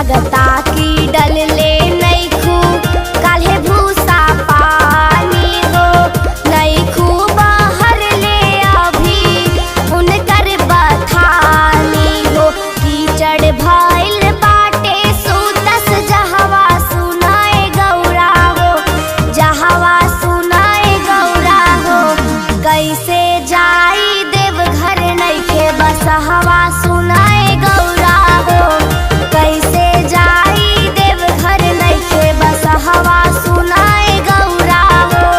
लगता कि डल ले नैखू काल्हे भूसा पानी हो, नैखू बाहर ले अभी उनकर बथानी हो। कीचड़ भइल बाटे सुतस जहवा सुनाए गौरा हो, जहवा सुनाए गौरा हो। कैसे जाई देवघर नइखे बसहवा सुनाए गौरा हो, कैसे जाई देवघर नइखे बसहवा सुनाए गौरा हो।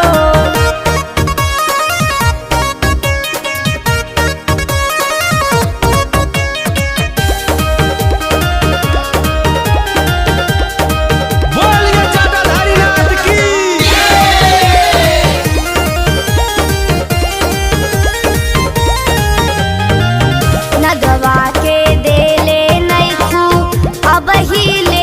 बोलिए जटाधारी नाथ की। नगवा के देले नैखू अब हिले